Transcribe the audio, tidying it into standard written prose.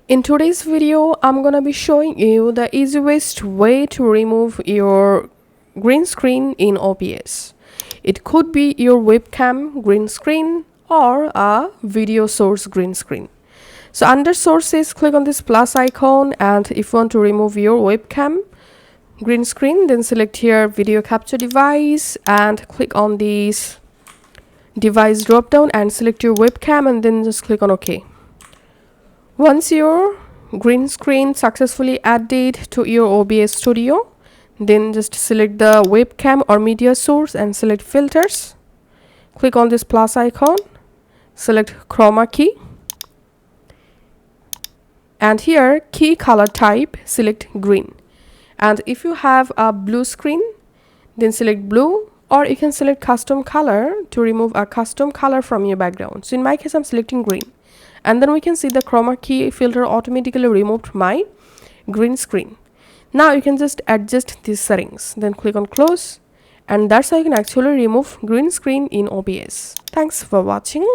In today's video, I'm gonna be showing you the easiest way to remove your green screen in OBS. It could be your webcam green screen or a video source green screen. So under sources, click on this plus icon, and if you want to remove your webcam green screen, then select here video capture device and click on this device drop down and select your webcam and then just click on OK. Once your green screen successfully added to your OBS Studio, then just select the webcam or media source and select filters. Click on this plus icon, select Chroma key, and here key color type, select green. And if you have a blue screen, then select blue, or you can select custom color to remove a custom color from your background. So in my case, I'm selecting green. And then we can see the chroma key filter automatically removed my green screen. Now you can just adjust these settings, then click on close, and that's how you can actually remove green screen in OBS. Thanks for watching.